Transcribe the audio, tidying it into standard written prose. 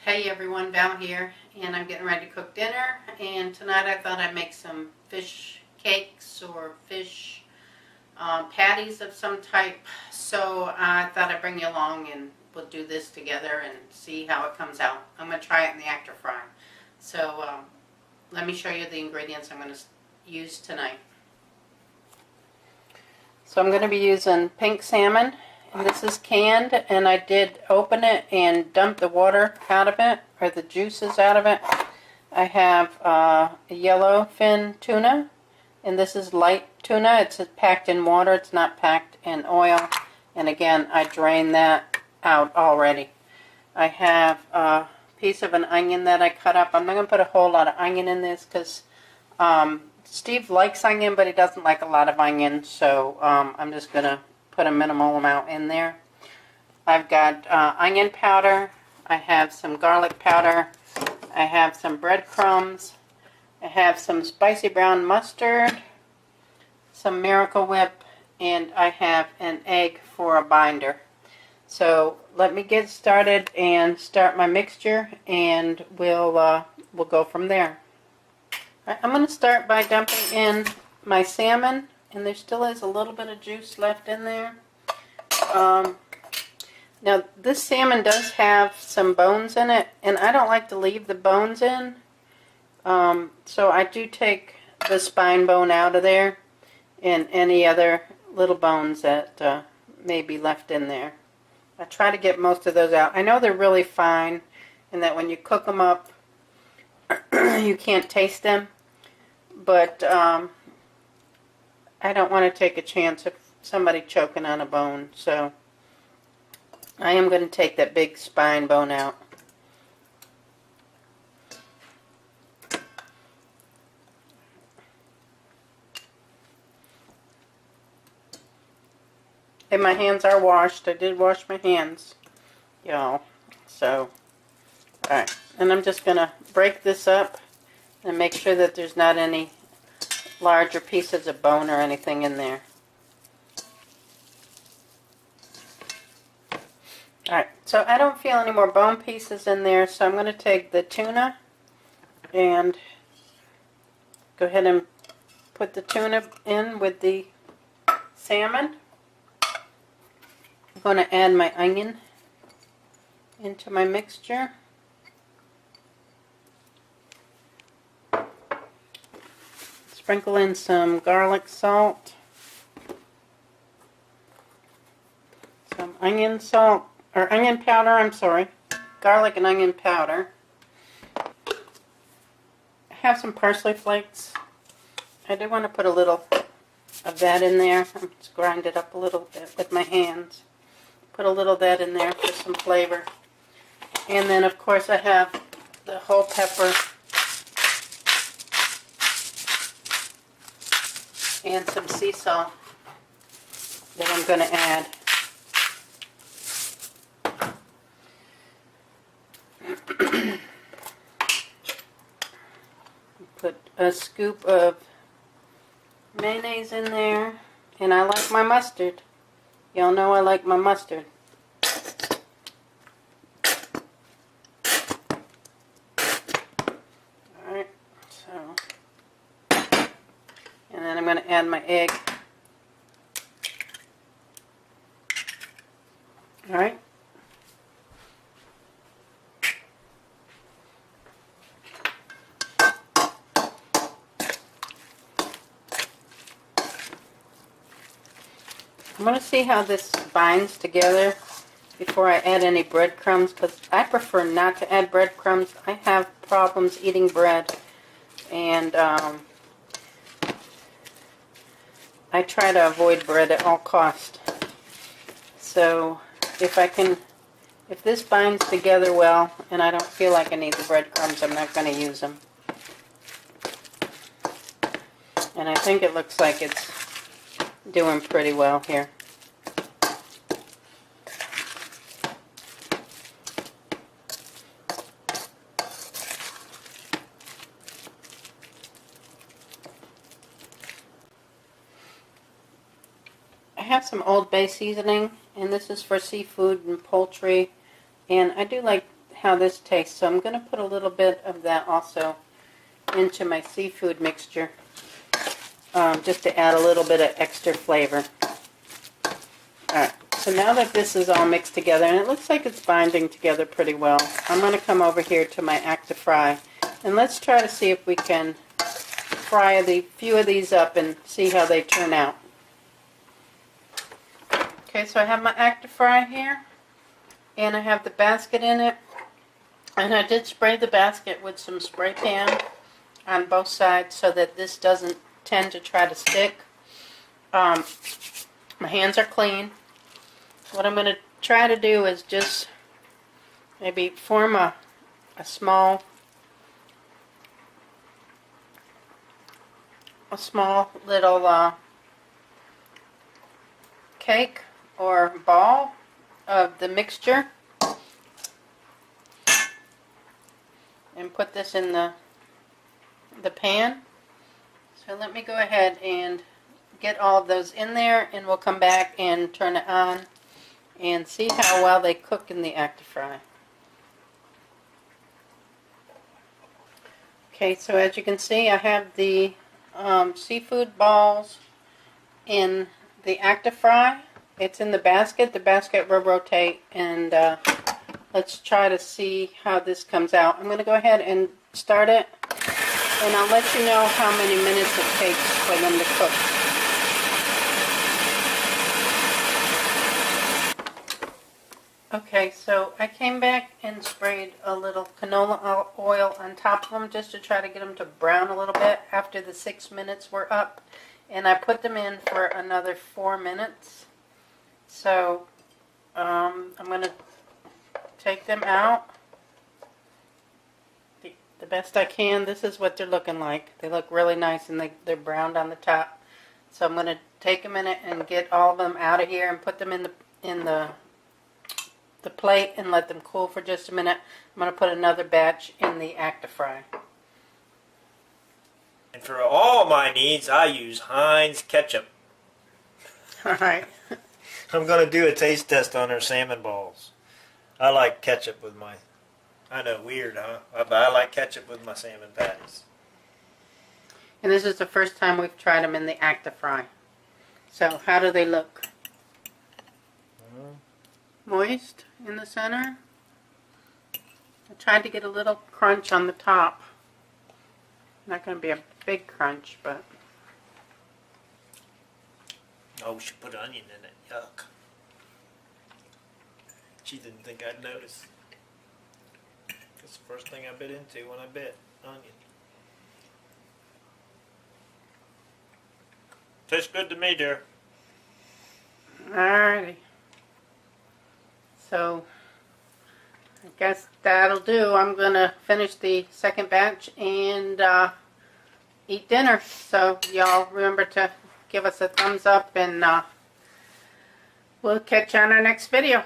Hey everyone, Val here, and I'm getting ready to cook dinner. And tonight I thought I'd make some fish cakes or fish patties of some type. So I thought I'd bring you along and we'll do this together and see how it comes out. I'm going to try it in the Actifry. So let me show you the ingredients I'm going to use tonight. So I'm going to be using pink salmon. And this is canned, and I did open it and dump the water out of it, or the juices out of it. I have a yellow fin tuna, and this is light tuna. It's packed in water, it's not packed in oil. And again, I drained that out already. I have a piece of an onion that I cut up. I'm not going to put a whole lot of onion in this because Steve likes onion, but he doesn't like a lot of onion, so I'm just going to put a minimal amount in there. I've got onion powder, I have some garlic powder, I have some breadcrumbs, I have some spicy brown mustard, some Miracle Whip, and I have an egg for a binder. So let me get started and start my mixture, and we'll go from there. Right, I'm going to start by dumping in my salmon. And there still is a little bit of juice left in there. Now, this salmon does have some bones in it, and I don't like to leave the bones in. So I do take the spine bone out of there and any other little bones that may be left in there. I try to get most of those out. I know they're really fine and that when you cook them up, you can't taste them. But I don't want to take a chance of somebody choking on a bone, so I am going to take that big spine bone out. And my hands are washed. I did wash my hands, y'all. So, alright. And I'm just going to break this up and make sure that there's not any larger pieces of bone or anything in there. Alright, so I don't feel any more bone pieces in there, so I'm going to take the tuna and go ahead and put the tuna in with the salmon. I'm going to add my onion into my mixture. Sprinkle in some garlic salt, some onion salt, or onion powder, I'm sorry, garlic and onion powder. I have some parsley flakes. I do want to put a little of that in there. I'm just grind it up a little bit with my hands. Put a little of that in there for some flavor. And then of course I have the whole pepper and some sea salt that I'm going to add. Put a scoop of mayonnaise in there, and I like my mustard. Y'all know I like my mustard. Alright, so and then I'm going to add my egg. Alright. I'm going to see how this binds together before I add any breadcrumbs, because I prefer not to add breadcrumbs. I have problems eating bread, and I try to avoid bread at all costs. So if this binds together well and I don't feel like I need the breadcrumbs, I'm not going to use them. And I think it looks like it's doing pretty well here. I have some Old Bay seasoning, and this is for seafood and poultry, and I do like how this tastes. So I'm going to put a little bit of that also into my seafood mixture, just to add a little bit of extra flavor. Alright, so now that this is all mixed together, and it looks like it's binding together pretty well, I'm going to come over here to my Actifry, and let's try to see if we can fry a few of these up and see how they turn out. Okay, so I have my Actifry here, and I have the basket in it, and I did spray the basket with some spray tan on both sides so that this doesn't tend to try to stick. My hands are clean. What I'm going to try to do is just maybe form a small little cake or ball of the mixture, and put this in the pan. So let me go ahead and get all of those in there, and we'll come back and turn it on and see how well they cook in the Actifry. Okay, so as you can see, I have the seafood balls in the Actifry. It's in the basket. The basket will rotate, and let's try to see how this comes out. I'm going to go ahead and start it, and I'll let you know how many minutes it takes for them to cook. Okay, so I came back and sprayed a little canola oil on top of them just to try to get them to brown a little bit after the 6 minutes were up. And I put them in for another 4 minutes. So I'm going to take them out the best I can. This is what they're looking like. They look really nice, and they're browned on the top. So I'm going to take a minute and get all of them out of here and put them in the plate and let them cool for just a minute. I'm going to put another batch in the Actifry. And for all my needs, I use Heinz ketchup. Alright. I'm going to do a taste test on their salmon balls. I like ketchup with my... I know, weird, huh? But I like ketchup with my salmon patties. And this is the first time we've tried them in the Actifry. So, how do they look? Moist in the center. I tried to get a little crunch on the top. Not going to be a big crunch, but... Oh, we should put onion in it. Yuck. She didn't think I'd notice. That's the first thing I bit into when I bit onion. Tastes good to me, dear. Alrighty. So, I guess that'll do. I'm going to finish the second batch and eat dinner. So, y'all remember to give us a thumbs up, and we'll catch you on our next video.